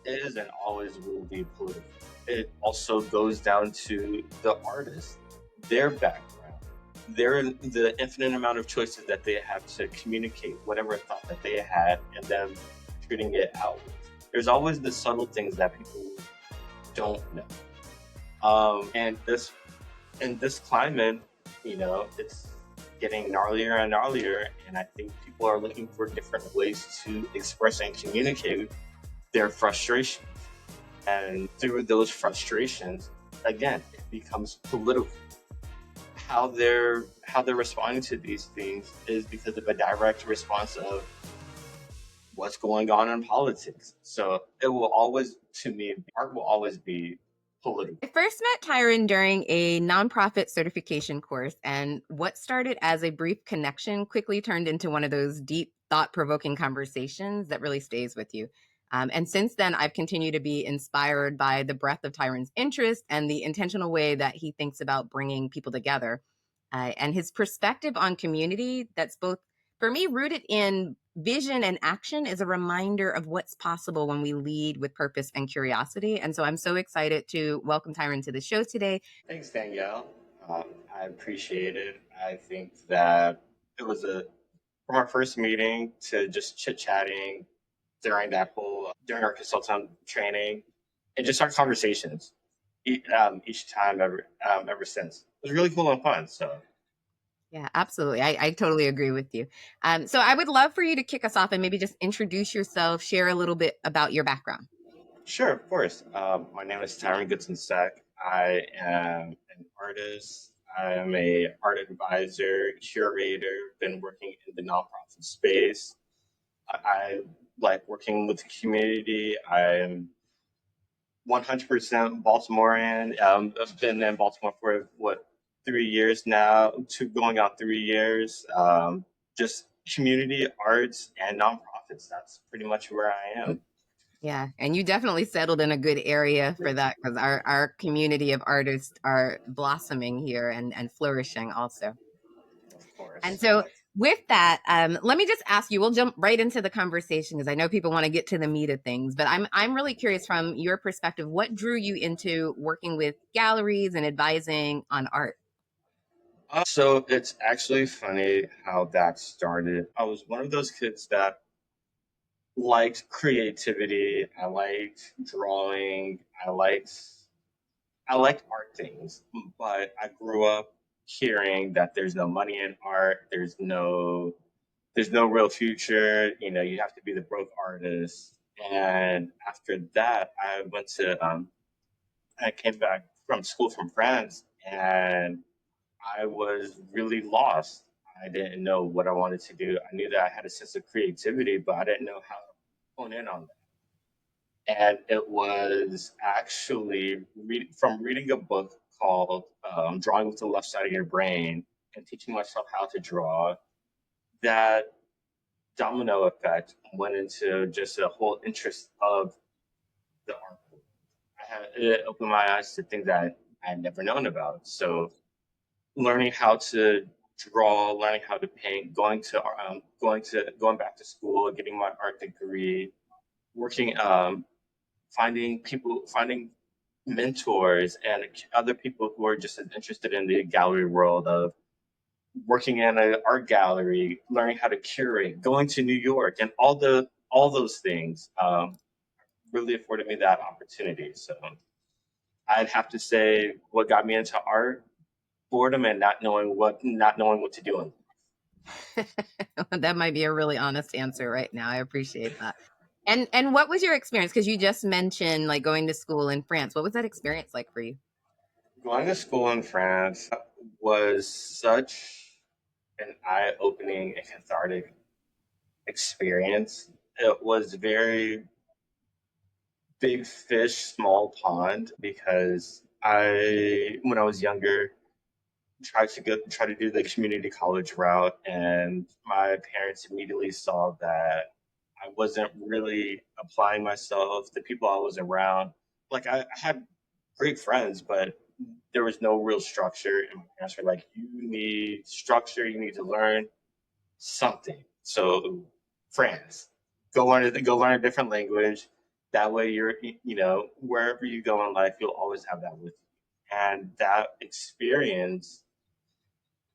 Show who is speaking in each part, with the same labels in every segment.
Speaker 1: is and always will be political. It also goes down to the artist, their background, the infinite amount of choices that they have to communicate whatever thought that they had and then treating it out. There's always the subtle things that people don't know. And this in this climate, it's getting gnarlier and gnarlier, and I think people are looking for different ways to express and communicate their frustration. And through those frustrations, again, it becomes political. How they're responding to these things is because of a direct response of what's going on in politics. So it will always, to me, art will always be political.
Speaker 2: I first met Tyryn during a nonprofit certification course, and what started as a brief connection quickly turned into one of those deep, thought provoking conversations that really stays with you. And since then, I've continued to be inspired by the breadth of Tyryn's interest and the intentional way that he thinks about bringing people together. And his perspective on community that's both, for me, rooted in vision and action is a reminder of what's possible when we lead with purpose and curiosity. And so I'm so excited to welcome Tyryn to the show today.
Speaker 1: Thanks, Danielle. I appreciate it. I think that it was from our first meeting to just chit chatting during our consultant training, and just our conversations each time ever since. It was really cool and fun. So
Speaker 2: Yeah, absolutely. I totally agree with you. So I would love for you to kick us off and maybe just introduce yourself, share a little bit about your background.
Speaker 1: sure, of course. My name is Tyryn Goodson-Seck. I am an artist. I am a art advisor, curator. Been working in the nonprofit space. I like working with the community. I am 100% Baltimorean. I've been in Baltimore for 3 years now, going on 3 years. Just community arts and nonprofits. That's pretty much where I am.
Speaker 2: Yeah, and you definitely settled in a good area for that because our community of artists are blossoming here and flourishing also.
Speaker 1: Of
Speaker 2: And
Speaker 1: course.
Speaker 2: so, with that, let me just ask you. We'll jump right into the conversation because I know people want to get to the meat of things. But I'm really curious from your perspective, what drew you into working with galleries and advising on art?
Speaker 1: So it's actually funny how that started. I was one of those kids that liked creativity. I liked drawing. I liked art things, but I grew up hearing that there's no money in art. There's no real future. You have to be the broke artist. And after that, I came back from school from France, and I was really lost. I didn't know what I wanted to do. I knew that I had a sense of creativity, but I didn't know how to hone in on that. And it was actually from reading a book called Drawing with the Left Side of Your Brain and teaching myself how to draw that domino effect went into just a whole interest of the art. It opened my eyes to things that I had never known about. So learning how to draw, learning how to paint, going back to school, getting my art degree, working, finding mentors and other people who are just as interested in the gallery world of working in an art gallery, learning how to curate, going to New York, and all those things really afforded me that opportunity. So I'd have to say what got me into art, boredom and not knowing what to do.
Speaker 2: That might be a really honest answer right now. I appreciate that. And what was your experience? Because you just mentioned like going to school in France. What was that experience like for you?
Speaker 1: Going to school in France was such an eye-opening and cathartic experience. It was very big fish, small pond because when I was younger, try to do the community college route, and my parents immediately saw that I wasn't really applying myself. The people I was around, like I had great friends, but there was no real structure. And my parents were like, "You need structure. You need to learn something." So, France, go learn a different language. That way, wherever you go in life, you'll always have that with you. And that experience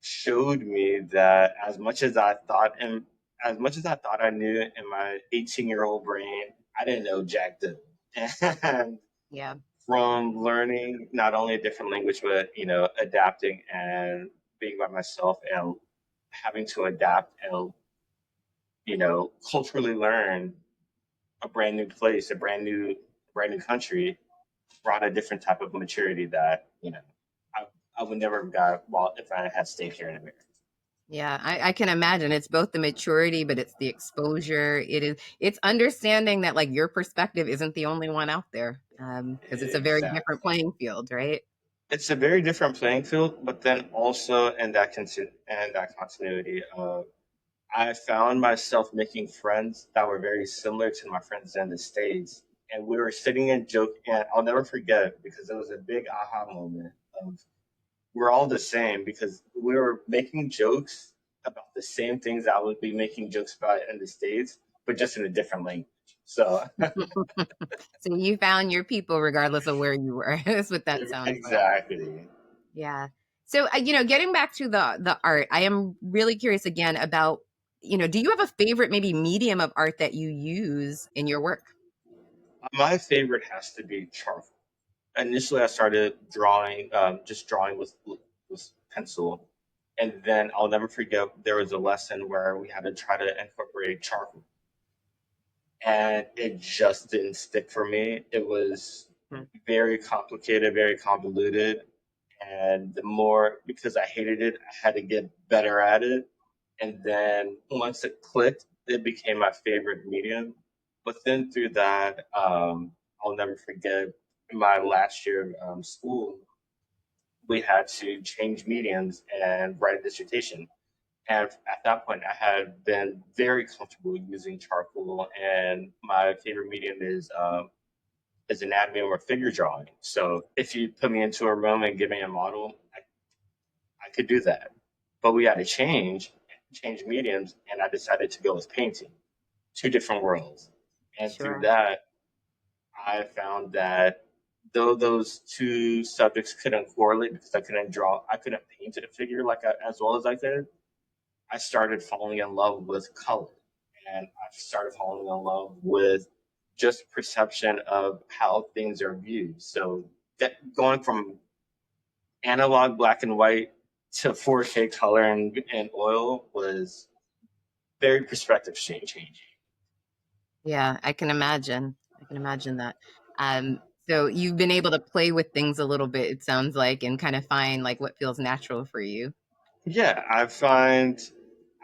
Speaker 1: showed me that as much as I thought I knew in my 18-year-old brain, I didn't know jack diddle. And
Speaker 2: Yeah.
Speaker 1: from learning not only a different language, but adapting and being by myself and having to adapt and culturally learn a brand new place, a brand new country, brought a different type of maturity that I, I would never have got while if I had stayed here in America.
Speaker 2: Yeah, I can imagine it's both the maturity, but it's the exposure. It's understanding that like your perspective isn't the only one out there. Because it's a very different
Speaker 1: Exactly.
Speaker 2: playing field, right?
Speaker 1: It's a very different playing field, but then also in that continuity of I found myself making friends that were very similar to my friends in the States. And we were sitting and joking, and I'll never forget it because it was a big aha moment of we're all the same because we were making jokes about the same things I would be making jokes about in the States, but just in a different language. So,
Speaker 2: So you found your people regardless of where you were. That's what that sounds like.
Speaker 1: exactly.
Speaker 2: Yeah. So getting back to the art, I am really curious again about, do you have a favorite maybe medium of art that you use in your work?
Speaker 1: My favorite has to be charcoal. Initially, I started drawing, just drawing with pencil, and then I'll never forget there was a lesson where we had to try to incorporate charcoal, and it just didn't stick for me. It was
Speaker 2: Hmm.
Speaker 1: very complicated, very convoluted, and the more because I hated it, I had to get better at it. And then once it clicked, it became my favorite medium. But then through that, I'll never forget in my last year of school, we had to change mediums and write a dissertation. And at that point, I had been very comfortable using charcoal, and my favorite medium is anatomy or figure drawing. So if you put me into a room and give me a model, I could do that. But we had to change mediums, and I decided to go with painting, two different worlds. And through
Speaker 2: Sure.
Speaker 1: that, I found that though those two subjects couldn't correlate because I couldn't paint a figure as well as I could. I started falling in love with color, and I started falling in love with just perception of how things are viewed. So that going from analog black and white to 4K color and oil was very perspective changing.
Speaker 2: Yeah, I can imagine. I can imagine that. Um, so you've been able to play with things a little bit, it sounds like, and kind of find like what feels natural for you.
Speaker 1: Yeah,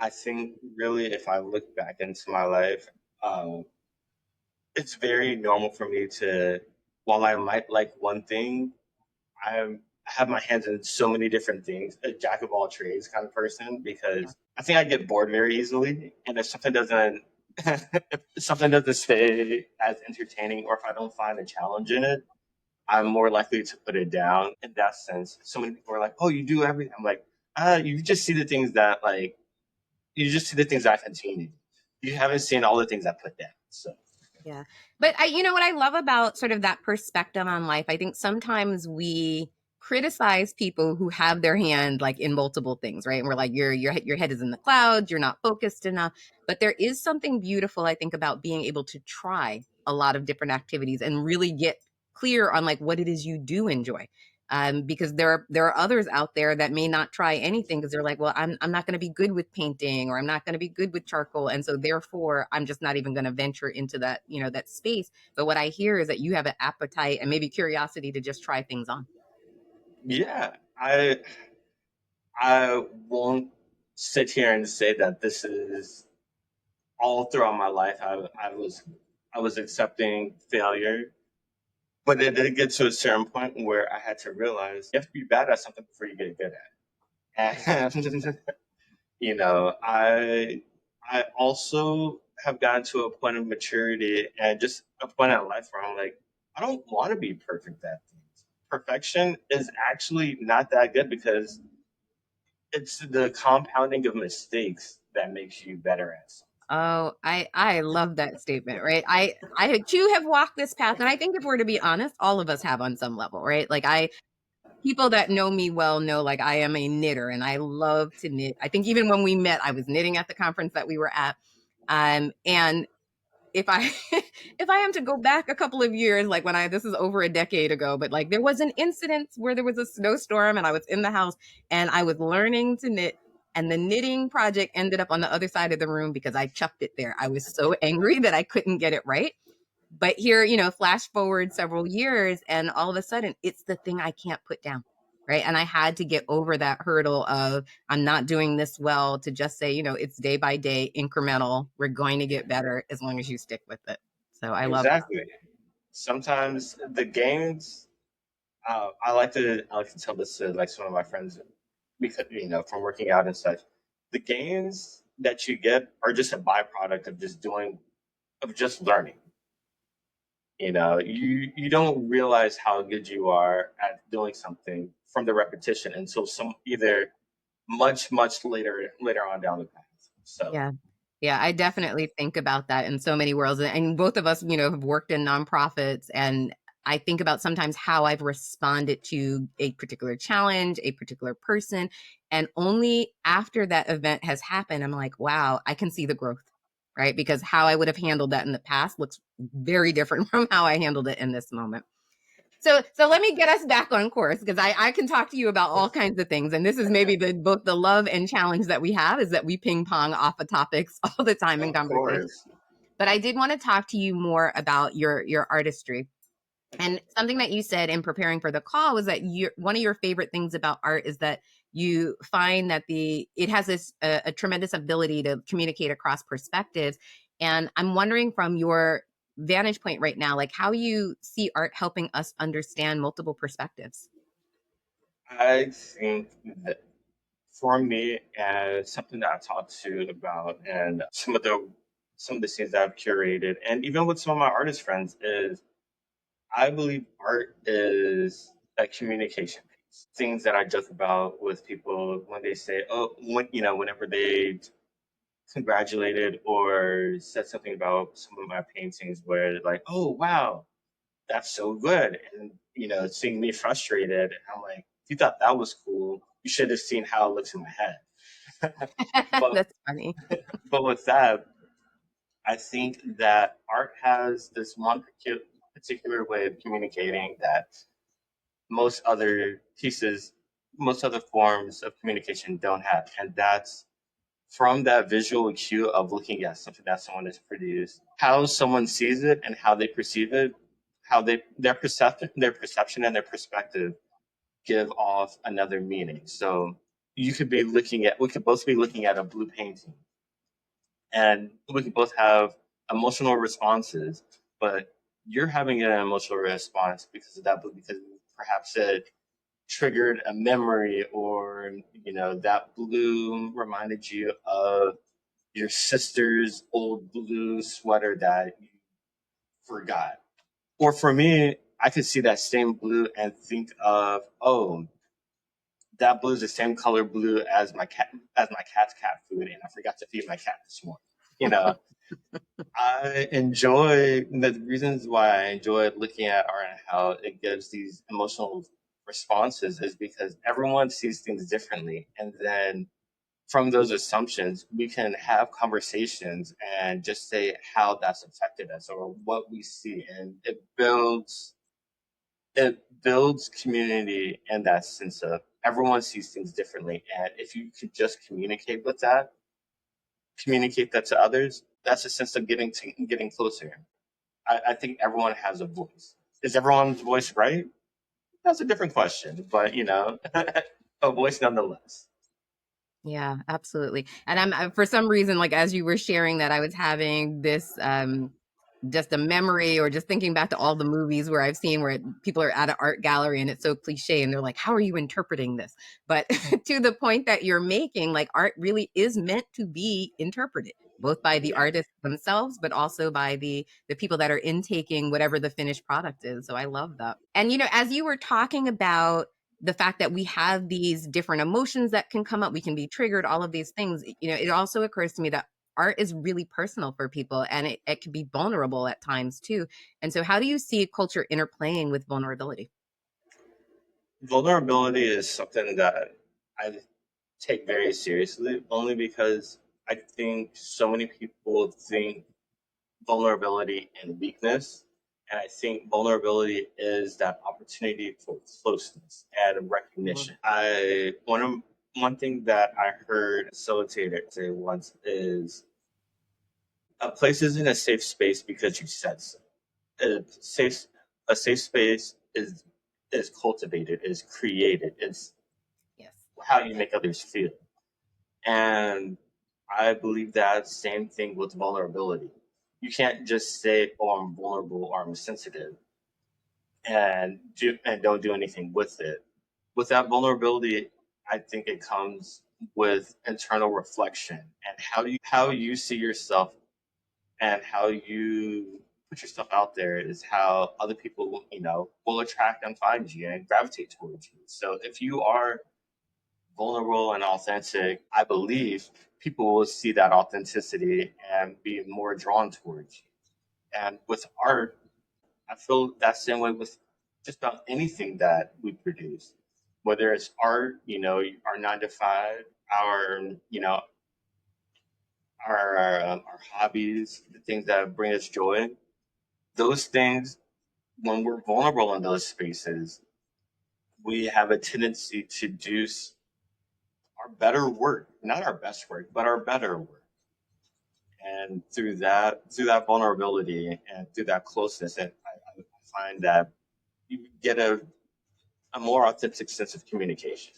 Speaker 1: I think really if I look back into my life, um, it's very normal for me to, while I might like one thing, I have my hands in so many different things, a jack of all trades kind of person,
Speaker 2: Yeah.
Speaker 1: because I think I get bored very easily. And if something doesn't, if something doesn't stay as entertaining, or if I don't find a challenge in it, I'm more likely to put it down in that sense. So many people are like, "Oh, you do everything." I'm like, you just see the things I continue. You haven't seen all the things I put down. So
Speaker 2: Yeah. But what I love about sort of that perspective on life, I think sometimes we criticize people who have their hand like in multiple things, right? And we're like, your head is in the clouds, you're not focused enough. But there is something beautiful, I think, about being able to try a lot of different activities and really get clear on like what it is you do enjoy. Because there are others out there that may not try anything because they're like, well, I'm not going to be good with painting or I'm not going to be good with charcoal, and so therefore I'm just not even going to venture into that that space. But what I hear is that you have an appetite and maybe curiosity to just try things on.
Speaker 1: yeah, I won't sit here and say that this is all throughout my life. I was accepting failure, but it did get to a certain point where I had to realize you have to be bad at something before you get good at it. And I also have gotten to a point of maturity and just a point in life where I'm like, I don't want to be perfect at things. Perfection is actually not that good because it's the compounding of mistakes that makes you better at something.
Speaker 2: Oh, I love that statement, right? I too have walked this path, and I think if we're to be honest, all of us have on some level, right? Like I people that know me well know like I am a knitter and I love to knit. I think even when we met, I was knitting at the conference that we were at. And if I if I am to go back a couple of years, like when I this is over a decade ago, but like there was an incident where there was a snowstorm and I was in the house and I was learning to knit. And the knitting project ended up on the other side of the room because I chucked it there. I was so angry that I couldn't get it right. But here, flash forward several years, and all of a sudden, it's the thing I can't put down. Right. And I had to get over that hurdle of I'm not doing this well to just say, it's day by day, incremental. We're going to get better as long as you stick with it. So I love that.
Speaker 1: Exactly. Sometimes the gains, I like to tell this to like some of my friends because from working out and such. The gains that you get are just a byproduct of just learning. You don't realize how good you are at doing something from the repetition until some either much later on down the path. So
Speaker 2: Yeah. Yeah, I definitely think about that in so many worlds. And both of us, have worked in nonprofits. And I think about sometimes how I've responded to a particular challenge, a particular person. And only after that event has happened, I'm like, wow, I can see the growth, right? Because how I would have handled that in the past looks very different from how I handled it in this moment. So let me get us back on course because I can talk to you about all kinds of things. And this is maybe both the love and challenge that we have is that we ping pong off of topics all the time in
Speaker 1: of
Speaker 2: conversation.
Speaker 1: course,
Speaker 2: But I did want to talk to you more about your artistry. And something that you said in preparing for the call was that one of your favorite things about art is that you find that it has this a tremendous ability to communicate across perspectives. And I'm wondering from your vantage point right now, like how you see art helping us understand multiple perspectives.
Speaker 1: I think that for me, and something that I talked to about, and some of the scenes that I've curated, and even with some of my artist friends, is I believe art is a communication piece. Things that I joke about with people when they say, "Oh," whenever they congratulated or said something about some of my paintings, where like, "Oh, wow, that's so good," and seeing me frustrated, I'm like, "If you thought that was cool, you should have seen how it looks in my head." but
Speaker 2: That's funny.
Speaker 1: but with that, I think that art has this one particular way of communicating that most other pieces, most other forms of communication don't have, and that's from that visual cue of looking at something that someone has produced, how someone sees it and how they perceive it, how their perception and their perspective give off another meaning. So we could both be looking at a blue painting, and we could both have emotional responses, but you're having an emotional response because of that blue, because perhaps it triggered a memory, or that blue reminded you of your sister's old blue sweater that you forgot. Or for me, I could see that same blue and think of, oh, that blue is the same color blue as my cat's cat food, and I forgot to feed my cat this morning. You know, the reasons why I enjoy looking at art and how it gives these emotional responses is because everyone sees things differently, and then from those assumptions, we can have conversations and just say how that's affected us or what we see, and it builds community in that sense of everyone sees things differently, and if you could just communicate that to others, that's a sense of getting closer. I think everyone has a voice. Is everyone's voice right? That's a different question, but a voice nonetheless.
Speaker 2: Yeah, absolutely. And for some reason, like as you were sharing that, I was having this just a memory or just thinking back to all the movies where I've seen where people are at an art gallery and it's so cliche and they're like, how are you interpreting this? But to the point that you're making, like art really is meant to be interpreted both by the
Speaker 1: Yeah.
Speaker 2: artists themselves, but also by the people that are intaking whatever the finished product is. So I love that. And as you were talking about the fact that we have these different emotions that can come up, we can be triggered, all of these things, it also occurs to me that art is really personal for people, and it can be vulnerable at times too. And so how do you see culture interplaying with vulnerability?
Speaker 1: Vulnerability is something that I take very seriously, only because I think so many people think vulnerability and weakness. And I think vulnerability is that opportunity for closeness and
Speaker 2: Mhm.
Speaker 1: recognition. One thing that I heard a facilitator say once is a place isn't a safe space because you said so. A safe a safe space is cultivated, is created, is
Speaker 2: Yes.
Speaker 1: how you make others feel. And I believe that same thing with vulnerability. You can't just say, "Oh, I'm vulnerable" or "I'm sensitive," and don't do anything with it. With that vulnerability, I think it comes with internal reflection and how you see yourself and how you put yourself out there is how other people, will attract and find you and gravitate towards you. So if you are vulnerable and authentic, I believe people will see that authenticity and be more drawn towards you. And with art, I feel that same way with just about anything that we produce. Whether it's art, our 9 to 5, our, our hobbies, the things that bring us joy, those things, when we're vulnerable in those spaces, we have a tendency to do our better work, not our best work, but our better work. And through that vulnerability and through that closeness, I find that you get a more authentic sense of communication.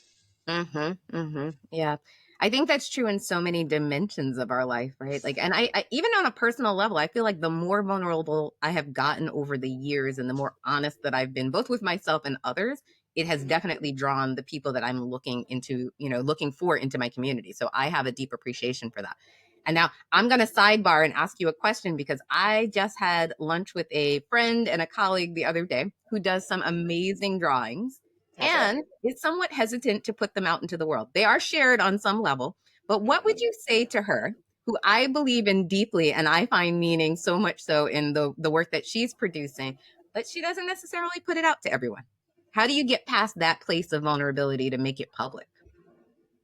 Speaker 2: Mm-hmm. Mm-hmm. Yeah. I think that's true in so many dimensions of our life, right? Like, and I even on a personal level, I feel like the more vulnerable I have gotten over the years and the more honest that I've been, both with myself and others, it has definitely drawn the people that I'm looking into, looking for into my community. So I have a deep appreciation for that. And now I'm going to sidebar and ask you a question because I just had lunch with a friend and a colleague the other day who does some amazing drawings
Speaker 1: Okay.
Speaker 2: and is somewhat hesitant to put them out into the world. They are shared on some level, but what would you say to her, who I believe in deeply and I find meaning so much so in the work that she's producing, but she doesn't necessarily put it out to everyone? How do you get past that place of vulnerability to make it public?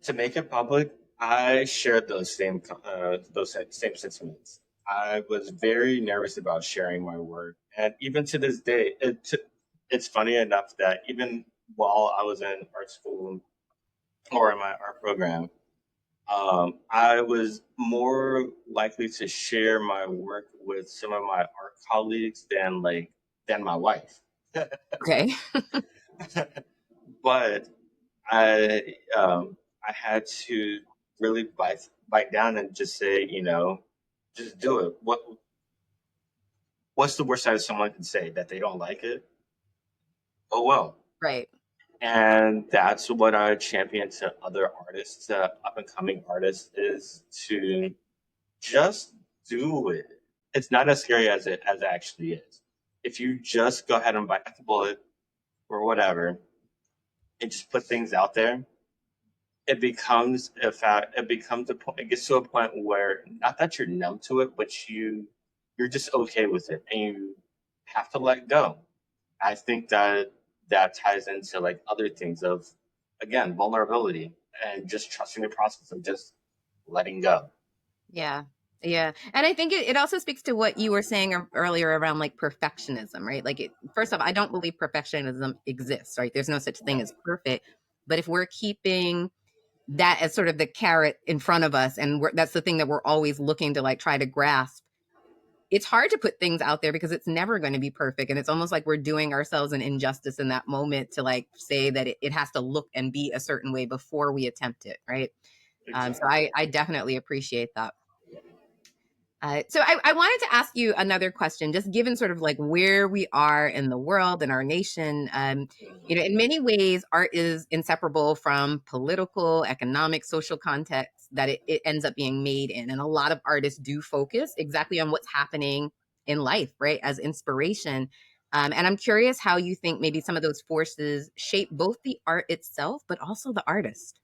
Speaker 1: To make it public, I shared those same sentiments. I was very nervous about sharing my work, and even to this day, it's funny enough that even while I was in art school or in my art program, I was more likely to share my work with some of my art colleagues than my wife.
Speaker 2: Okay.
Speaker 1: But I had to really bite down and just say, just do it. What's the worst that someone can say? That they don't like it? Oh well.
Speaker 2: Right.
Speaker 1: And that's what I champion to other artists, up and coming artists, is to just do it. It's not as scary as it actually is. If you just go ahead and bite the bullet or whatever, and just put things out there, it becomes a fact. It becomes a point. It gets to a point where not that you're numb to it, but you're just okay with it, and you have to let go. I think that ties into like other things of, again, vulnerability and just trusting the process of just letting go.
Speaker 2: Yeah. Yeah. And I think it also speaks to what you were saying earlier around like perfectionism, right? Like, first off, I don't believe perfectionism exists, right? There's no such thing as perfect. But if we're keeping that as sort of the carrot in front of us, and that's the thing that we're always looking to like try to grasp, it's hard to put things out there because it's never going to be perfect. And it's almost like we're doing ourselves an injustice in that moment to like say that it has to look and be a certain way before we attempt it, right? So
Speaker 1: Exactly.
Speaker 2: I definitely appreciate that. So I wanted to ask you another question, just given sort of like where we are in the world and our nation. In many ways, art is inseparable from political, economic, social contexts that it ends up being made in. And a lot of artists do focus exactly on what's happening in life, right, as inspiration. And I'm curious how you think maybe some of those forces shape both the art itself, but also the artist.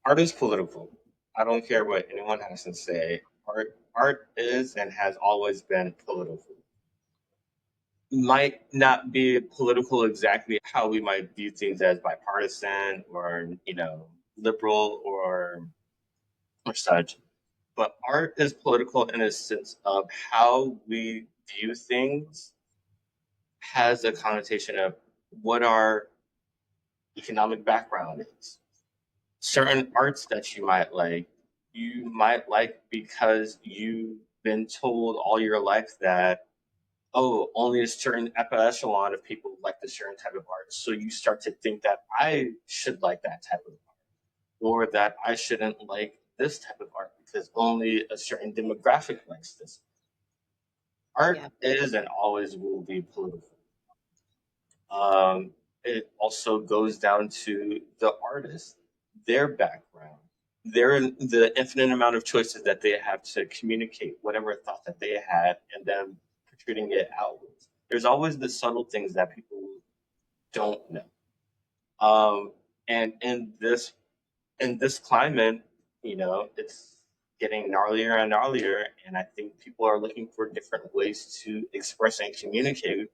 Speaker 1: Art is political. I don't care what anyone has to say. Art is and has always been political. Might not be political exactly how we might view things as bipartisan or liberal or such, but art is political in a sense of how we view things has a connotation of what our economic background is. Certain arts that you might like because you've been told all your life that, oh, only a certain upper echelon of people like the certain type of art. So you start to think that I should like that type of art, or that I shouldn't like this type of art because only a certain demographic likes this. Art
Speaker 2: Yeah.
Speaker 1: is and always will be political. Um, it also goes down to the artist, their background, the infinite amount of choices that they have to communicate whatever thought that they had, and then portraying it outwards. There's always the subtle things that people don't know. Um, and in this climate, it's getting gnarlier and gnarlier, and I think people are looking for different ways to express and communicate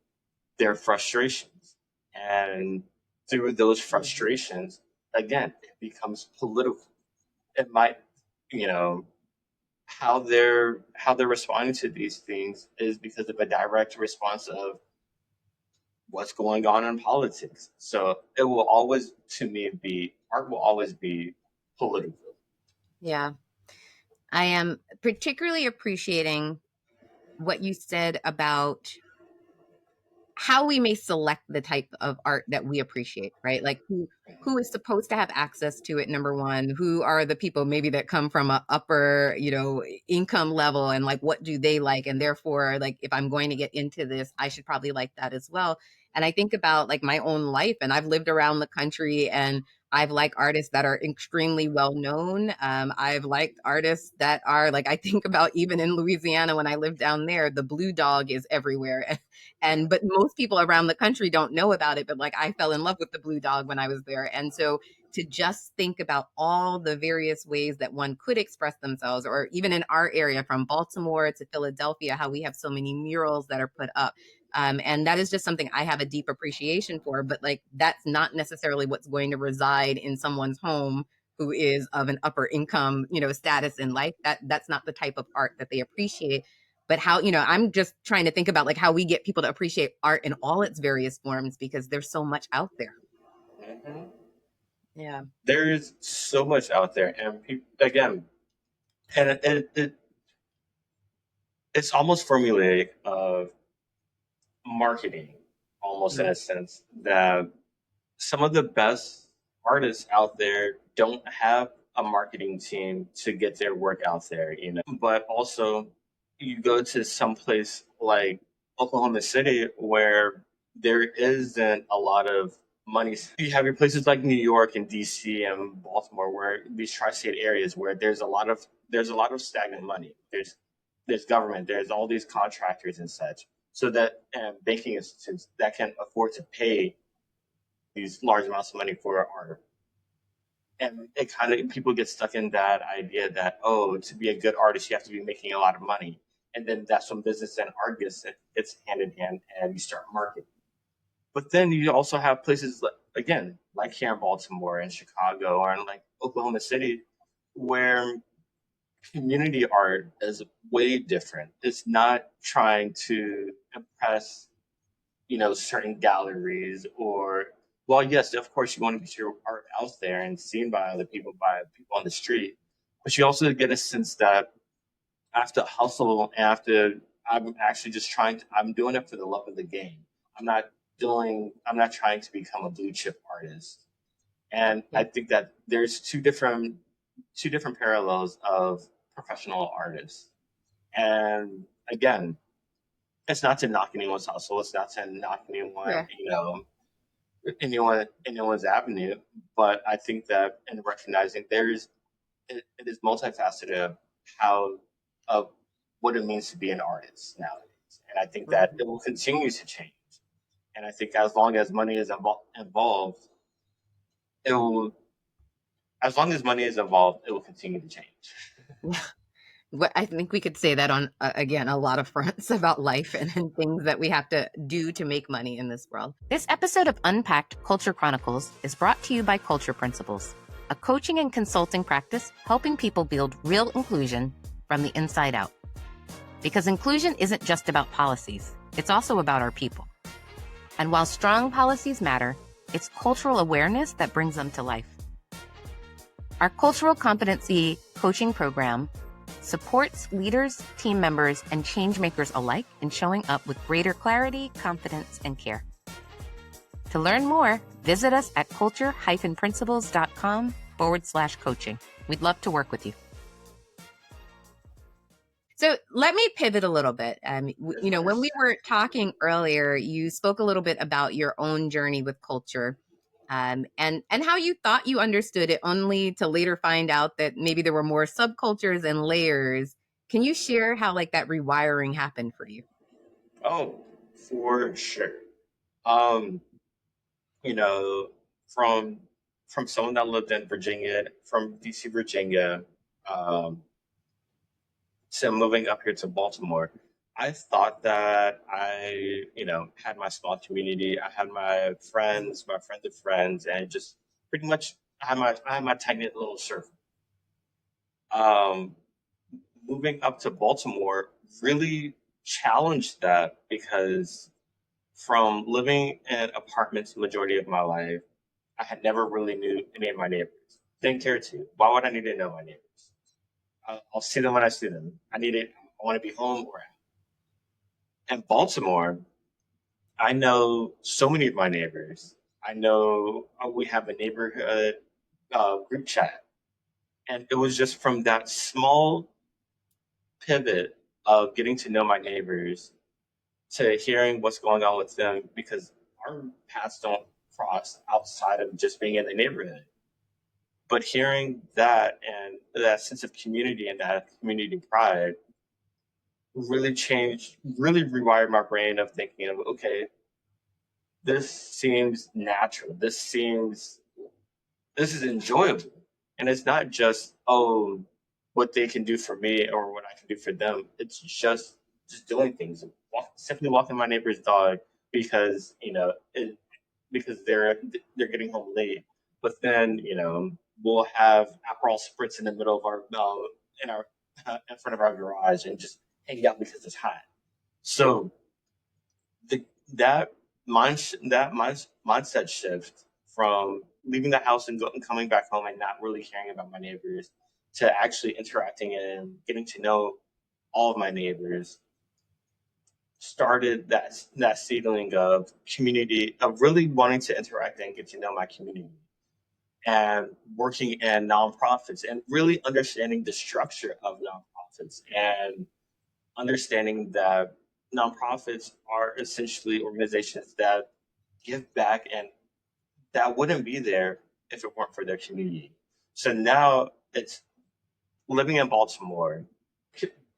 Speaker 1: their frustrations. And through those
Speaker 2: Mhm.
Speaker 1: frustrations, again, it becomes political. It might, you know, how they're responding to these things is because of a direct response of what's going on in politics. So it will always, to me, be art will always be political.
Speaker 2: Yeah. I am particularly appreciating what you said about how we may select the type of art that we appreciate, right? Like who is supposed to have access to it, number one, who are the people maybe that come from a upper, income level, and like what do they like, and therefore like if I'm going to get into this, I should probably like that as well. And I think about like my own life, and I've lived around the country, and I've liked artists that are extremely well known. I've liked artists that are like, I think about even in Louisiana when I lived down there, the Blue Dog is everywhere. And but most people around the country don't know about it, but like I fell in love with the Blue Dog when I was there. And so to just think about all the various ways that one could express themselves, or even in our area from Baltimore to Philadelphia, how we have so many murals that are put up. And that is just something I have a deep appreciation for, but like that's not necessarily what's going to reside in someone's home who is of an upper income, status in life. That's not the type of art that they appreciate. But how, I'm just trying to think about like how we get people to appreciate art in all its various forms, because there's so much out there.
Speaker 1: Mhm.
Speaker 2: Yeah.
Speaker 1: There's so much out there, and people, again, and it's almost formulaic of marketing, almost in
Speaker 2: Mm.
Speaker 1: a sense that some of the best artists out there don't have a marketing team to get their work out there, but also you go to some place like Oklahoma City where there isn't a lot of money. You have your places like New York and DC and Baltimore, where these tri-state areas where there's a lot of stagnant money. There's government, there's all these contractors and such, so that banking institutions that can afford to pay these large amounts of money for art. And it kind of people get stuck in that idea that, oh, to be a good artist you have to be making a lot of money, and then that's when business and art gets hand in hand, and you start marketing. But then you also have places like, again, like here in Baltimore and Chicago or in like Oklahoma City, where community art is way different. It's not trying to impress certain galleries, or, well, yes, of course you want to get your art out there and seen by other people, by people on the street, but you also get a sense that I have to hustle and I'm actually just I'm doing it for the love of the game. I'm not trying to become a blue chip artist. And I
Speaker 2: Yeah.
Speaker 1: think that there's two different parallels of professional artists. And again, it's not to knock anyone's hustle. It's not to knock
Speaker 2: Yeah.
Speaker 1: anyone's avenue. But I think that in recognizing it is multifaceted of how of what it means to be an artist nowadays, and I think that
Speaker 2: Mhm.
Speaker 1: it will continue to change. And I think as long as money is involved, it will as long as money is involved, it will continue to change.
Speaker 2: What I think we could say that on again a lot of fronts about life and things that we have to do to make money in this world. This episode of Unpacked Culture Chronicles is brought to you by Culture Principles, a coaching and consulting practice helping people build real inclusion from the inside out. Because inclusion isn't just about policies, it's also about our people. And while strong policies matter, it's cultural awareness that brings them to life. Our cultural competency coaching program supports leaders, team members, and change makers alike in showing up with greater clarity, confidence, and care. To learn more, visit us at culture-principles.com/coaching. We'd love to work with you. So let me pivot a little bit. When we were talking earlier, you spoke a little bit about your own journey with culture, and how you thought you understood it, only to later find out that maybe there were more subcultures and layers. Can you share how like that rewiring happened for you?
Speaker 1: Oh, for sure. Um, you know, from someone that lived in Virginia, from DC, Virginia, um, to moving up here to Baltimore, I thought that had my small community. I had my friends of friends, and just pretty much I had my tight knit little circle. Um, Moving up to Baltimore really challenged that because from living in apartments the majority of my life, I had never really knew any of my neighbors. Didn't care to. Why would I need to know my neighbors? I'll see them when I see them. I want to be home or out. In Baltimore, I know so many of my neighbors. I know we have a neighborhood group chat. And it was just from that small pivot of getting to know my neighbors to hearing what's going on with them, because our paths don't cross outside of just being in the neighborhood. But hearing that and that sense of community and that community pride really rewired my brain of thinking of, okay, this seems natural. This is enjoyable. And it's not just, oh, what they can do for me or what I can do for them. It's just doing things. Simply walking my neighbor's dog because, because they're getting home late. But then, we'll have Aperol spritz in the middle of our in our in front of our garage and just hang out because it's hot. So the that mindset shift from leaving the house and coming back home and not really caring about my neighbors to actually interacting and getting to know all of my neighbors started that seedling of community, of really wanting to interact and get to know my community, and working in nonprofits and really understanding the structure of nonprofits and understanding that nonprofits are essentially organizations that give back and that wouldn't be there if it weren't for their community. So now it's living in Baltimore,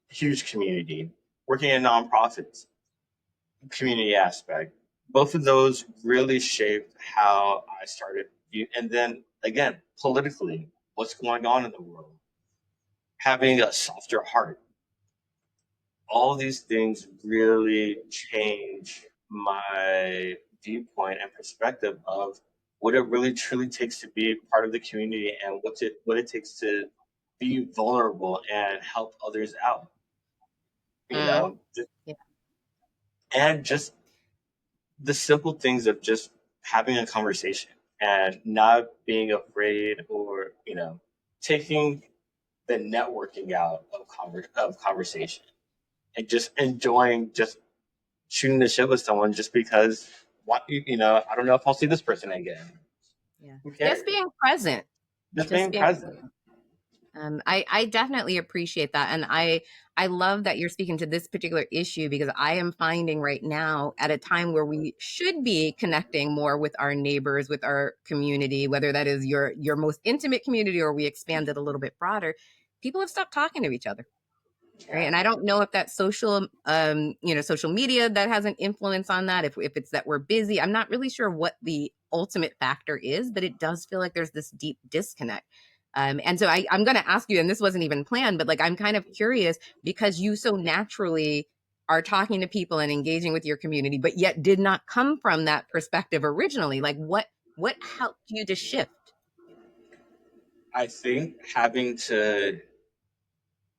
Speaker 1: huge community, working in nonprofits, community aspect. Both of those really shaped how I started. And then again, politically, what's going on in the world, having a softer heart, all these things really change my viewpoint and perspective of what it really truly takes to be part of the community and what it takes to be vulnerable and help others out. You
Speaker 2: Mm,
Speaker 1: know,
Speaker 2: yeah.
Speaker 1: and just the simple things of just having a conversation and not being afraid or taking the networking out of conversation and just enjoying just shooting the shit with someone just because I don't know if I'll see this person again.
Speaker 2: Yeah.
Speaker 1: Who
Speaker 2: Just
Speaker 1: cares?
Speaker 2: being present.
Speaker 1: Just
Speaker 2: Just
Speaker 1: being
Speaker 2: being
Speaker 1: present.
Speaker 2: I definitely appreciate that. And I love that you're speaking to this particular issue, because I am finding right now, at a time where we should be connecting more with our neighbors, with our community, whether that is your most intimate community or we expand it a little bit broader, people have stopped talking to each other. Right.
Speaker 1: Yeah.
Speaker 2: And I don't know if that's social media that has an influence on that, if it's that we're busy. I'm not really sure what the ultimate factor is, but it does feel like there's this deep disconnect. And so I'm going to ask you, and this wasn't even planned, but like I'm kind of curious because you so naturally are talking to people and engaging with your community, but yet did not come from that perspective originally. Like what helped you to shift?
Speaker 1: I think having to,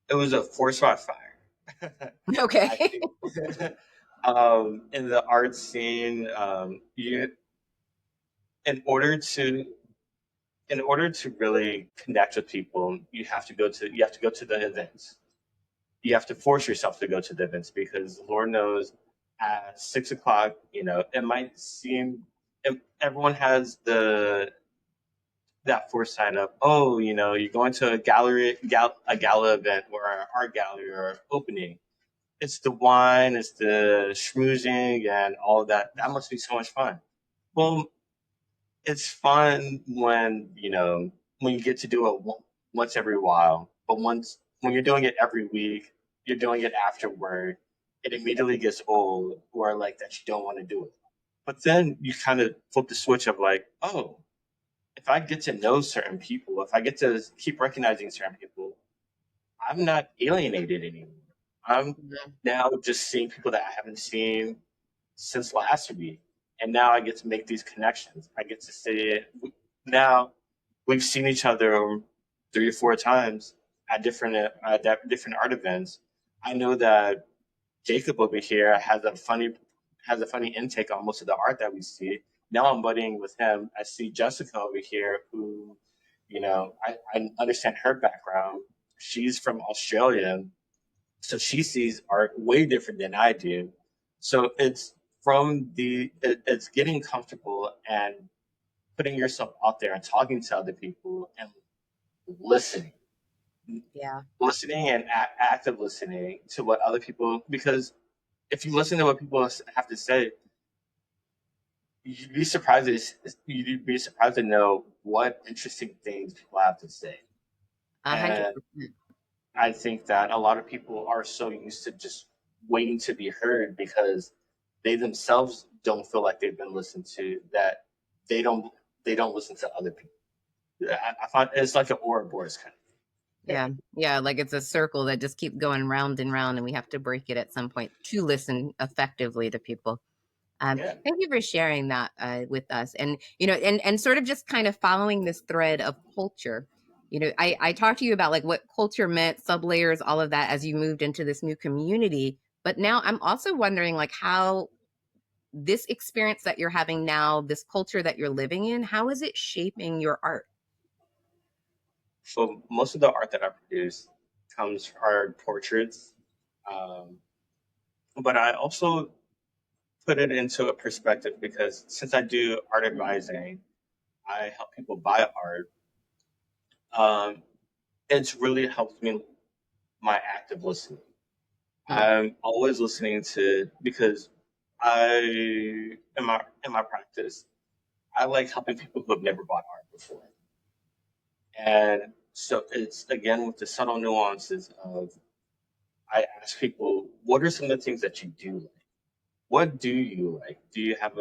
Speaker 1: it was a force by fire. I
Speaker 2: Okay.
Speaker 1: think in the art scene, you in order to in order to really connect with people, you have to go to the events. You have to force yourself to go to the events because Lord knows at 6 o'clock, it might seem everyone has that foresight of, oh, you're going to a gala event or an art gallery or opening. It's the wine, it's the schmoozing and all of that. That must be so much fun. Well, it's fun when you get to do it once every while, but when you're doing it every week, you're doing it afterward, it immediately gets old or like that you don't want to do it. But then you kind of flip the switch of like, oh, if I get to know certain people, if I get to keep recognizing certain people, I'm not alienated anymore. I'm now just seeing people that I haven't seen since last week, and now I get to make these connections. I get to say now we've seen each other 3 or 4 times at different art events. I know that Jacob over here has a funny intake on most of the art that we see. Now I'm buddying with him. I see Jessica over here, who, I understand her background. She's from Australia, so she sees art way different than I do. So it's getting comfortable and putting yourself out there and talking to other people and listening,
Speaker 2: Yeah.
Speaker 1: listening and active listening to what other people, because if you listen to what people have to say, you'd be surprised. You'd be surprised to know what interesting things people have to say.
Speaker 2: A hundred
Speaker 1: And
Speaker 2: percent.
Speaker 1: I think that a lot of people are so used to just waiting to be heard because they themselves don't feel like they've been listened to, that they don't they don't listen to other people. I find it's like an Ouroboros kind of
Speaker 2: Yeah.
Speaker 1: thing.
Speaker 2: Yeah. Like it's a circle that just keeps going round and round, and we have to break it at some point to listen effectively to people.
Speaker 1: Yeah.
Speaker 2: Thank you for sharing that with us, and and sort of just kind of following this thread of culture. I talked to you about like what culture meant, sublayers, all of that as you moved into this new community. But now I'm also wondering like how this experience that you're having now, this culture that you're living in, how is it shaping your art?
Speaker 1: So most of the art that I produce comes are portraits, um, but I also put it into a perspective because since I do art advising, I help people buy art. Um, it's really helped me my active listening.
Speaker 2: Mm,
Speaker 1: I'm always listening to because I in my practice, I like helping people who have never bought art before. And so it's again with the subtle nuances of I ask people, what are some of the things that you do like? What do you like? Do you have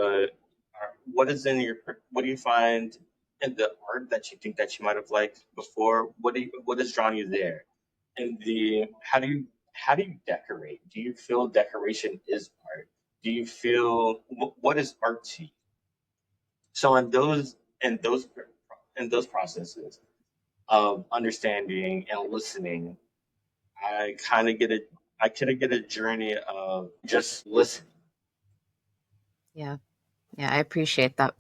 Speaker 1: what is in your, what do you find in the art that you think that you might have liked before? What has drawn you there? And how do you decorate? Do you feel decoration is art? Do you feel what is art to you? So in those processes of understanding and listening, I kind of get a I kind of get a journey of just listening.
Speaker 2: yeah, yeah, I appreciate that.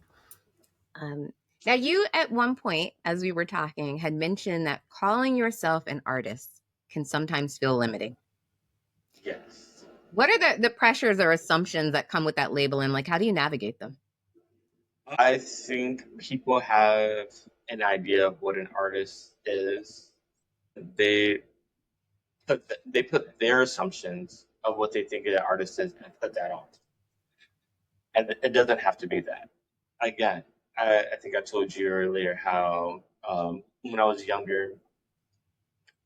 Speaker 2: Um, Now, you at one point, as we were talking, had mentioned that calling yourself an artist can sometimes feel limiting.
Speaker 1: Yes.
Speaker 2: What are the pressures or assumptions that come with that label, and like how do you navigate them?
Speaker 1: I think people have an idea of what an artist is. They they put their assumptions of what they think an artist is and put that on. And it doesn't have to be that. Again, I think I told you earlier how when I was younger,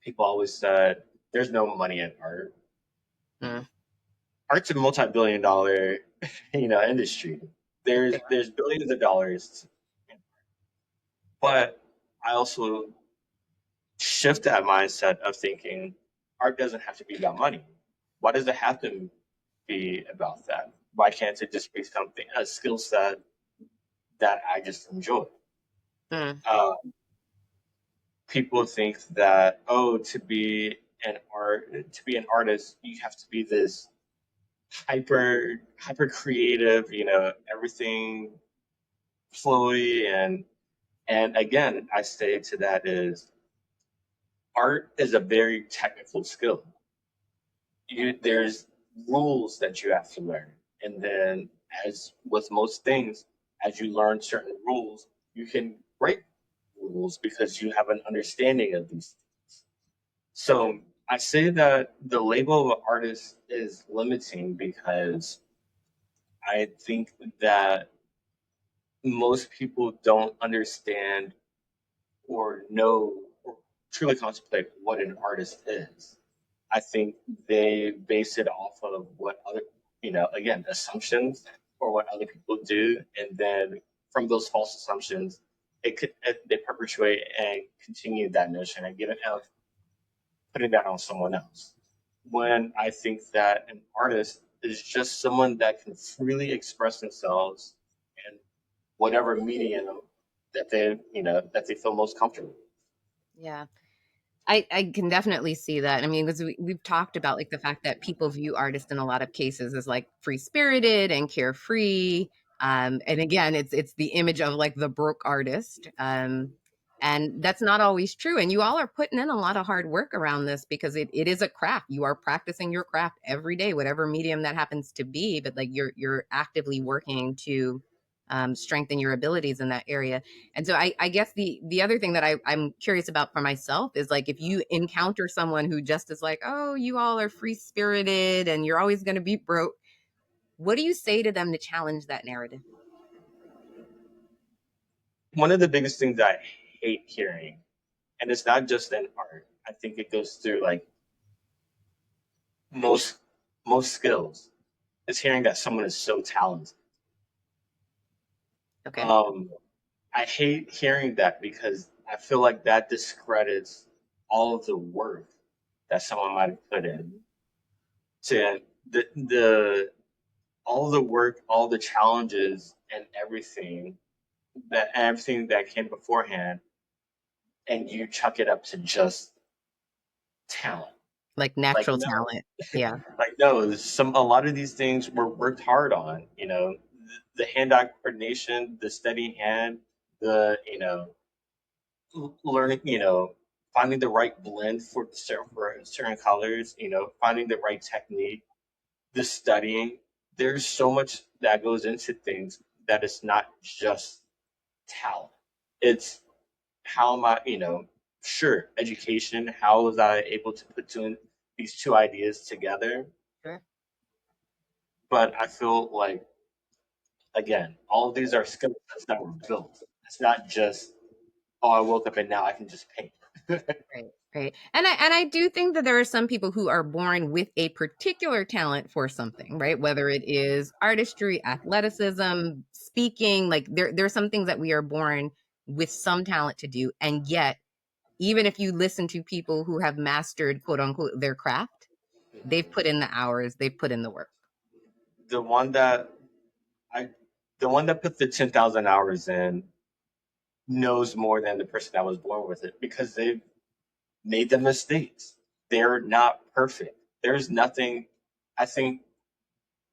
Speaker 1: people always said there's no money in art.
Speaker 2: Mm,
Speaker 1: Art's a multi-billion-dollar, industry.
Speaker 2: yeah,
Speaker 1: There's billions of dollars, but I also shift that mindset of thinking art doesn't have to be about money. Why does it have to be about that? Why can't it just be something, a skill set that I just enjoy?
Speaker 2: Mm,
Speaker 1: Uh, People think that, oh, to be an artist, you have to be this hyper creative, everything flowy, and again, I say to that is art is a very technical skill. There's rules that you have to learn, and then as with most things, as you learn certain rules, you can break rules because you have an understanding of these. So I say that the label of an artist is limiting because I think that most people don't understand or know or truly contemplate what an artist is. I think they base it off of what other, again, assumptions or what other people do. And then from those false assumptions, they perpetuate and continue that notion and get it out, putting that on someone else. When I think that an artist is just someone that can freely express themselves in whatever medium that they feel most comfortable.
Speaker 2: yeah. I can definitely see that. I mean, because we've talked about like the fact that people view artists in a lot of cases as like free spirited and carefree. And again, it's the image of like the broke artist. And that's not always true. And you all are putting in a lot of hard work around this because it is a craft. You are practicing your craft every day, whatever medium that happens to be. But like you're actively working to strengthen your abilities in that area. And so I guess the other thing that I'm curious about for myself is like if you encounter someone who just is like, oh, you all are free spirited and you're always going to be broke, what do you say to them to challenge that narrative?
Speaker 1: One of the biggest things I hate hearing, and it's not just in art, I think it goes through like most most skills, is hearing that someone is so talented.
Speaker 2: Okay.
Speaker 1: Um, I hate hearing that because I feel like that discredits all of the work that someone might have put in to the all the work, all the challenges, and everything that came beforehand, and you chuck it up to just talent.
Speaker 2: Like
Speaker 1: Like
Speaker 2: natural
Speaker 1: no,
Speaker 2: talent. Yeah.
Speaker 1: like no. A lot of these things were worked hard on. The hand-eye coordination, the steady hand, the learning, finding the right blend for certain colors, finding the right technique, the studying. There's so much that goes into things that it's not just talent. It's how am I, sure, education, how was I able to put these two ideas together?
Speaker 2: Sure.
Speaker 1: But I feel like, again, all of these are skill sets that were built. It's not just, oh, I woke up and now I can just paint.
Speaker 2: Right. Right. And I do think that there are some people who are born with a particular talent for something, right? Whether it is artistry, athleticism, speaking, like there's some things that we are born with some talent to do. And yet even if you listen to people who have mastered quote unquote their craft, they've put in the hours, they've put in the work.
Speaker 1: the one that I, the one that put the 10,000 hours in knows more than the person that was born with it because they've made the mistakes. They're not perfect. There's nothing. I think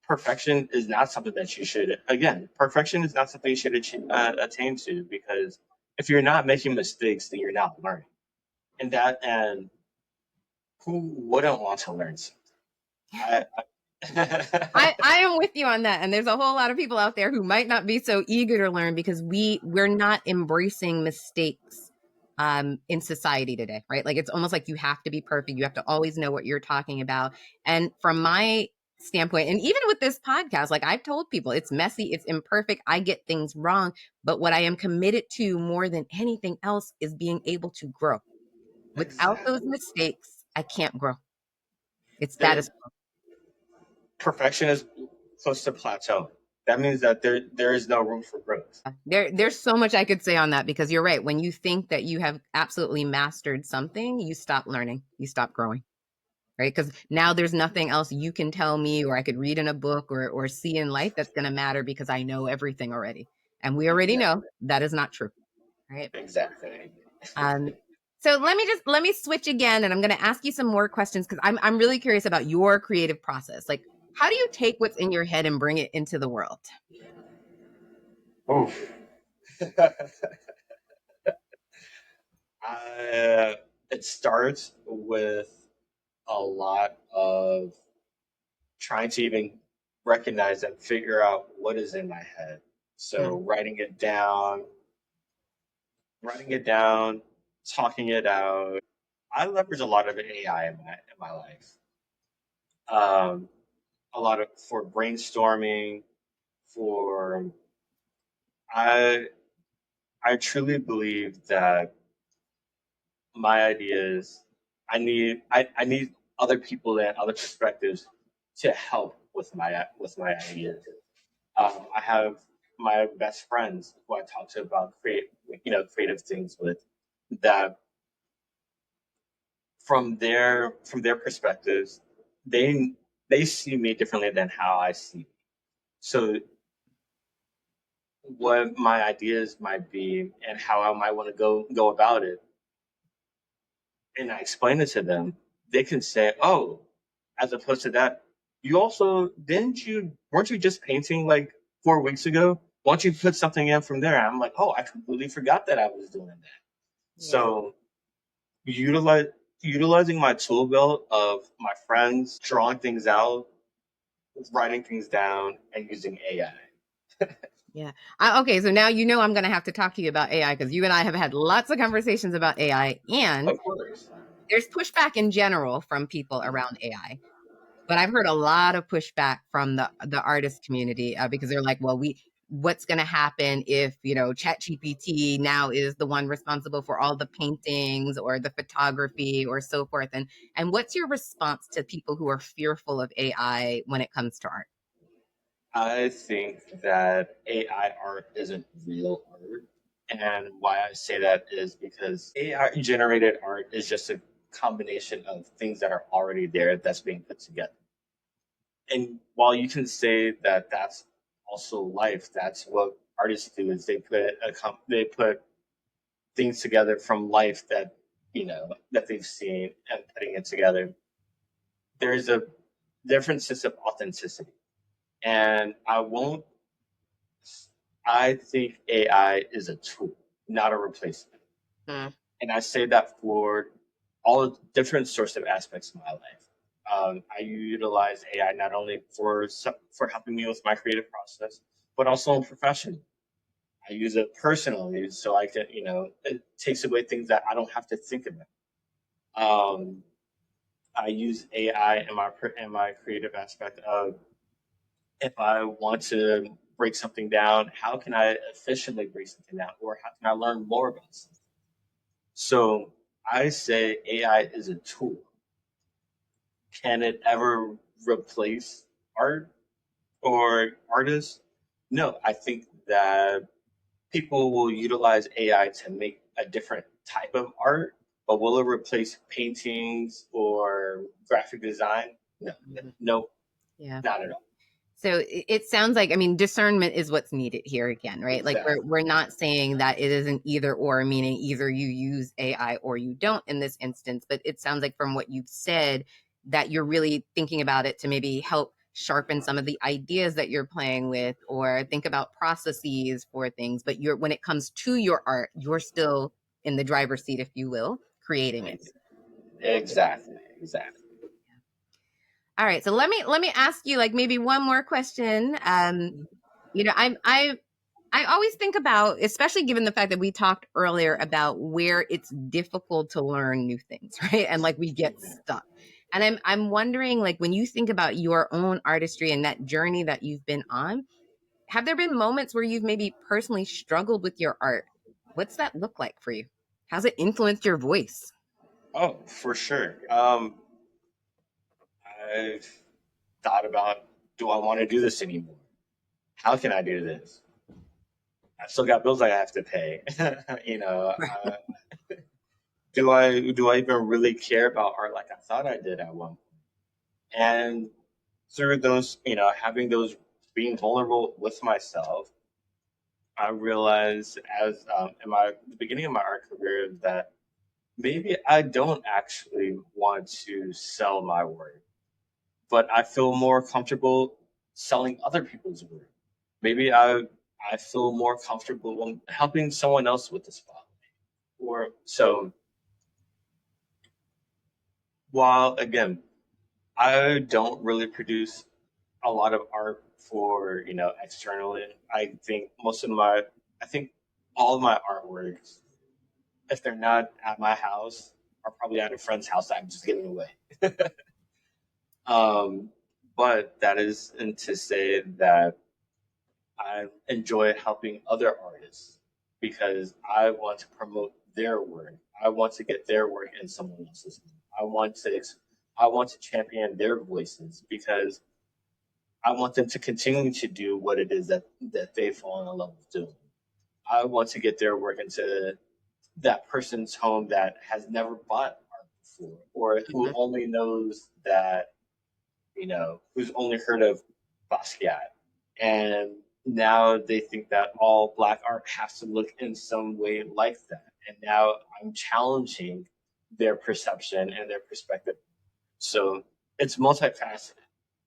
Speaker 1: perfection is not something that you should. Again, perfection is not something you should attain to because if you're not making mistakes, then you're not learning. And who wouldn't want to learn something? I, I
Speaker 2: I am with you on that. And there's a whole lot of people out there who might not be so eager to learn because we're not embracing mistakes in society today, right? Like it's almost like you have to be perfect. You have to always know what you're talking about. And from my standpoint, and even with this podcast, like I've told people, it's messy, it's imperfect, I get things wrong. But what I am committed to more than anything else is being able to grow. Without those
Speaker 1: exactly.
Speaker 2: mistakes, I can't grow. It's
Speaker 1: The
Speaker 2: status quo.
Speaker 1: perfection is close to plateau. that means that there is no room for growth.
Speaker 2: There's so much I could say on that because you're right. When you think that you have absolutely mastered something, you stop learning, you stop growing, right? Because now there's nothing else you can tell me or I could read in a book or see in life that's going to matter because I know everything already. And we already know
Speaker 1: Exactly.
Speaker 2: that is not true, right?
Speaker 1: Exactly.
Speaker 2: Um, so let me switch again, and I'm going to ask you some more questions because I'm really curious about your creative process. Like, how do you take what's in your head and bring it into the world?
Speaker 1: Oof. It starts with a lot of trying to even recognize and figure out what is in my head.
Speaker 2: Mm,
Speaker 1: So writing it down, talking it out. I leverage a lot of AI in my life. Um, a lot of for brainstorming, for I I truly believe that my ideas I need other people and other perspectives to help with my ideas. I have my best friends who I talk to about creative things with that from their perspectives they they see me differently than how I see. So what my ideas might be and how I might want to go about it, and I explain it to them, they can say, "Oh, as opposed to that, you also didn't you weren't you just painting like 4 weeks ago? Why don't you put something in from there?" I'm like, "Oh, I completely forgot that I was doing that."
Speaker 2: yeah.
Speaker 1: So utilize utilizing my tool belt of my friends, drawing things out, writing things down, and using AI.
Speaker 2: Yeah. Okay. So now you know I'm going to have to talk to you about AI because you and I have had lots of conversations about AI, and
Speaker 1: Of course.
Speaker 2: there's pushback in general from people around AI. But I've heard a lot of pushback from the artist community because they're like, well, what's going to happen if ChatGPT now is the one responsible for all the paintings or the photography or so forth, and what's your response to people who are fearful of AI when it comes to art?
Speaker 1: I think that AI art isn't real art. And why I say that is because AI generated art is just a combination of things that are already there that's being put together. And while you can say that that's also life, that's what artists do is they put things together from life that that they've seen and putting it together. There's a different sense of authenticity. And I think AI is a tool, not a replacement.
Speaker 2: Hmm.
Speaker 1: And I say that for all different sorts of aspects of my life. I utilize AI not only for helping me with my creative process, but also in profession. I use it personally, so I can, it takes away things that I don't have to think about. Um, I use AI in my creative aspect of if I want to break something down, how can I efficiently break something down, or how can I learn more about something? So I say AI is a tool. Can it ever replace art or artists? No, I think that people will utilize AI to make a different type of art, but will it replace paintings or graphic design? No,
Speaker 2: Mhm.
Speaker 1: no,
Speaker 2: Yeah.
Speaker 1: not at all.
Speaker 2: So it sounds like, I mean, discernment is what's needed here again, right? Like
Speaker 1: Exactly.
Speaker 2: we're not saying that it is an either or, meaning either you use AI or you don't in this instance, but it sounds like from what you've said that you're really thinking about it to maybe help sharpen some of the ideas that you're playing with or think about processes for things, but you're when it comes to your art, you're still in the driver's seat, if you will, creating it.
Speaker 1: Exactly. Exactly.
Speaker 2: All right, so let me ask you like maybe one more question. You know, I always think about, especially given the fact that we talked earlier about where it's difficult to learn new things, right? And like we get stuck. And I'm wondering, like, when you think about your own artistry and that journey that you've been on, have there been moments where you've maybe personally struggled with your art? What's that look like for you? How's it influenced your voice?
Speaker 1: Oh, for sure. I've thought about, do I want to do this anymore? how can I do this? I still got bills I have to pay. you know,
Speaker 2: Right.
Speaker 1: uh, do I even really care about art like I thought I did at one point? And through those, having those being vulnerable with myself, I realized as in the beginning of my art career that maybe I don't actually want to sell my work, but I feel more comfortable selling other people's work. Maybe I feel more comfortable when helping someone else with the spot. Or so while again, I don't really produce a lot of art for externally. I think all of my artworks, if they're not at my house, are probably at a friend's house that I'm just giving away. Um, but that isn't to say that I enjoy helping other artists because I want to promote their work. I want to get their work in someone else's. I want to I want to champion their voices because I want them to continue to do what it is that they've fallen in love with doing. I want to get their work into that person's home that has never bought art before, or who
Speaker 2: Mhm.
Speaker 1: only knows that, who's only heard of Basquiat. And now they think that all Black art has to look in some way like that. And now I'm challenging their perception and their perspective. So it's multifaceted.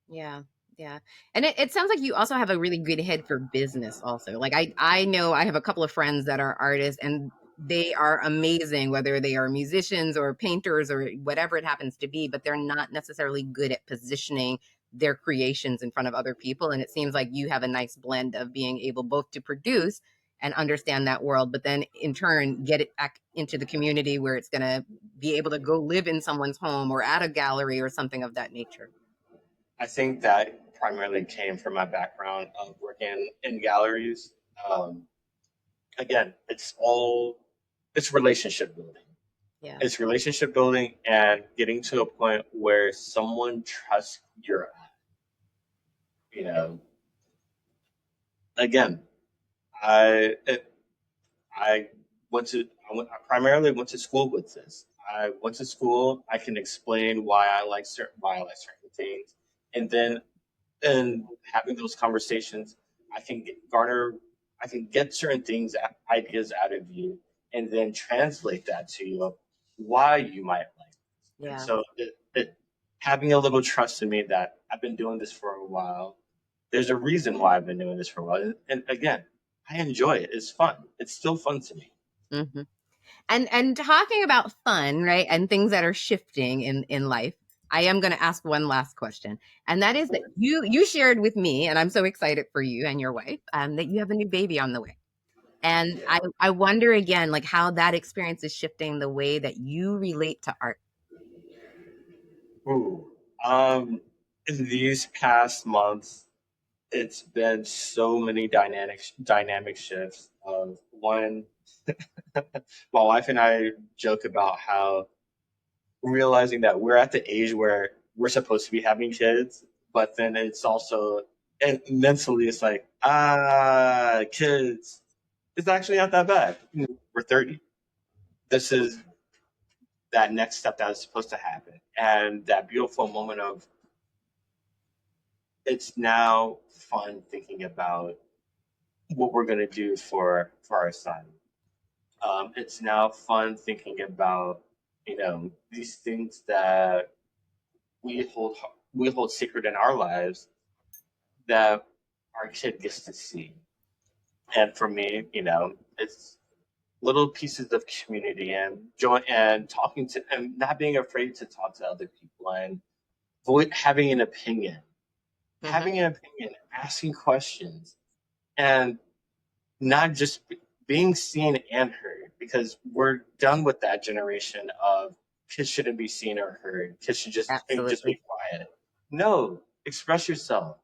Speaker 2: Yeah. Yeah. And it sounds like you also have a really good head for business also. Like I know I have a couple of friends that are artists and they are amazing, whether they are musicians or painters or whatever it happens to be, but they're not necessarily good at positioning their creations in front of other people. And it seems like you have a nice blend of being able both to produce and understand that world, but then in turn get it back into the community where it's going to be able to go live in someone's home or at a gallery or something of that nature.
Speaker 1: I think that primarily came from my background of working in galleries. Um, Again, it's relationship building.
Speaker 2: Yeah.
Speaker 1: It's relationship building and getting to a point where someone trusts your eye. You know, again, I it, I I primarily went to school with this. I went to school. I can explain why I like certain things, and then and having those conversations, I can garner, I can get certain things, ideas out of you, and then translate that to you of why you might like it. And
Speaker 2: Yeah.
Speaker 1: so having a little trust in me that I've been doing this for a while. There's a reason why I've been doing this for a while, and again, I enjoy it. It's fun. It's still fun to me.
Speaker 2: Hmm. And talking about fun, right, and things that are shifting in life, I am going to ask one last question, and that is that you shared with me, and I'm so excited for you and your wife, that you have a new baby on the way, and
Speaker 1: Yeah.
Speaker 2: I wonder again, like how that experience is shifting the way that you relate to art.
Speaker 1: Ooh. In these past months, it's been so many dynamic shifts of one. My wife and I joke about how realizing that we're at the age where we're supposed to be having kids, but then it's also, and mentally it's like, kids, it's actually not that bad. We're 30. This is that next step that is supposed to happen. And that beautiful moment of it's now fun thinking about what we're going to do for our son. It's now fun thinking about these things that we hold we hold secret in our lives that our kid gets to see. And for me, it's little pieces of community and joy and talking to and not being afraid to talk to other people and having an opinion,
Speaker 2: Hmm.
Speaker 1: asking questions, and not just being seen and heard because we're done with that generation of kids shouldn't be seen or heard. Kids should just be
Speaker 2: Absolutely.
Speaker 1: quiet. No, express yourself.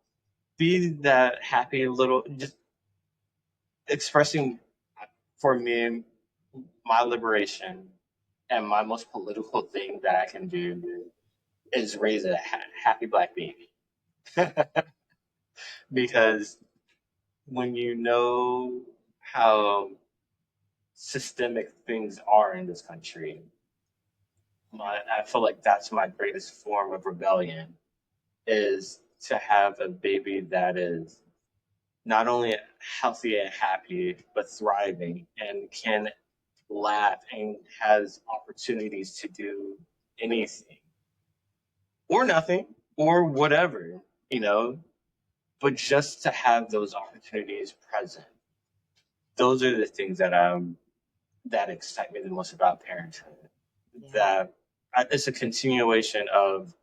Speaker 1: Be that happy little just expressing for me my liberation and my most political thing that I can do is raise a happy black baby because when you know how systemic things are in this country, I feel like that's my greatest form of rebellion is to have a baby that is not only healthy and happy, but thriving and can laugh and has opportunities to do anything or nothing or whatever, you know, but just to have those opportunities present. Those are the things that excite me the most about parenthood.
Speaker 2: Yeah.
Speaker 1: That it's a continuation of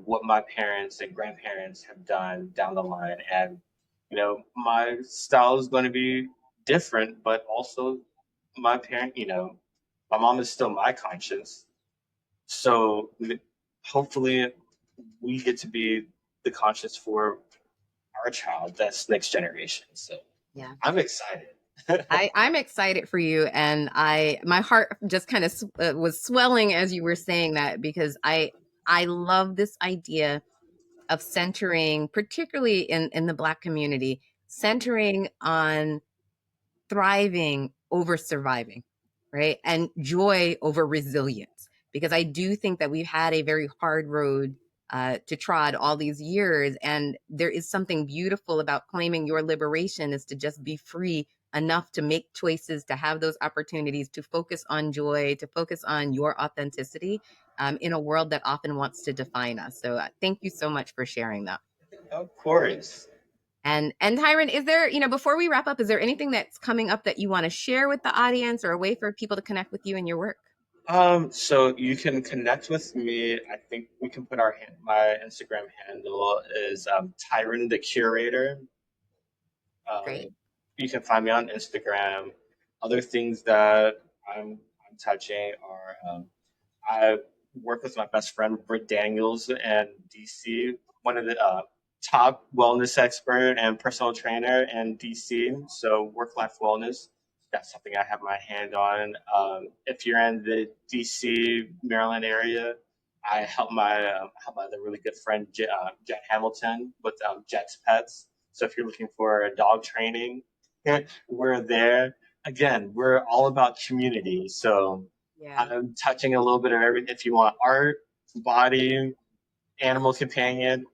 Speaker 1: what my parents and grandparents have done down the line, and my style is going to be different, but also my parent, my mom is still my conscience. So hopefully we get to be the conscience for our child, that's next generation. So
Speaker 2: Yeah.
Speaker 1: I'm excited.
Speaker 2: I'm excited for you, and my heart just kind of was swelling as you were saying that, because I love this idea of centering, particularly in the Black community, centering on thriving over surviving, right? And joy over resilience. Because I do think that we've had a very hard road to trod all these years. And there is something beautiful about claiming your liberation is to just be free enough to make choices, to have those opportunities, to focus on joy, to focus on your authenticity in a world that often wants to define us. So thank you so much for sharing that.
Speaker 1: Of course.
Speaker 2: And Tyryn, is there, before we wrap up, is there anything that's coming up that you want to share with the audience, or a way for people to connect with you and your work?
Speaker 1: So you can connect with me. I think we can put my Instagram handle is Tyryn the curator.
Speaker 2: Great.
Speaker 1: You can find me on Instagram. Other things that I'm touching are I work with my best friend Britt Daniels in DC, one of the top wellness expert and personal trainer in DC. So work life wellness, that's something I have my hand on. If you're in the DC Maryland area, I help my other really good friend Jet Hamilton with Jet's Pets. So if you're looking for dog training, we're there. Again, we're all about community. So
Speaker 2: Yeah.
Speaker 1: I'm touching a little bit of everything. If you want art, body, animal companion,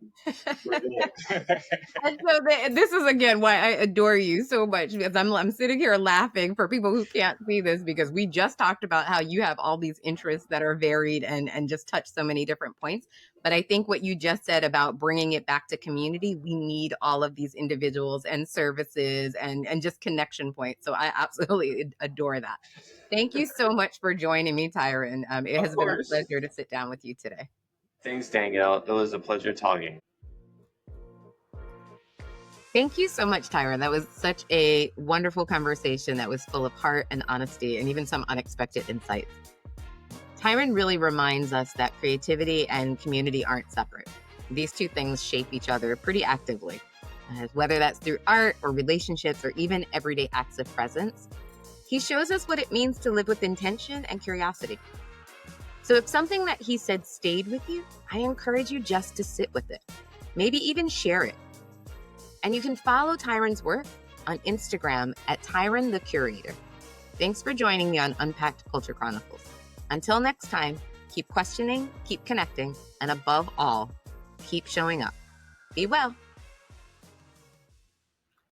Speaker 1: we're there.
Speaker 2: And so this is again why I adore you so much, because I'm sitting here laughing for people who can't see this, because we just talked about how you have all these interests that are varied and just touch so many different points. But I think what you just said about bringing it back to community, we need all of these individuals and services and just connection points. So I absolutely adore that. Thank you so much for joining me, Tyron. It
Speaker 1: Of
Speaker 2: has been a
Speaker 1: course.
Speaker 2: pleasure to sit down with you today.
Speaker 1: Thanks, Danielle. It was a pleasure talking.
Speaker 2: Thank you so much, Tyra. That was such a wonderful conversation that was full of heart and honesty and even some unexpected insights. Tyron really reminds us that creativity and community aren't separate. These two things shape each other pretty actively, whether that's through art or relationships or even everyday acts of presence. He shows us what it means to live with intention and curiosity. So if something that he said stayed with you, I encourage you just to sit with it, maybe even share it. And you can follow Tyron's work on Instagram at Tyryn the Curator. Thanks for joining me on Unpacked Culture Chronicles. Until next time, keep questioning, keep connecting, and above all, keep showing up. Be well.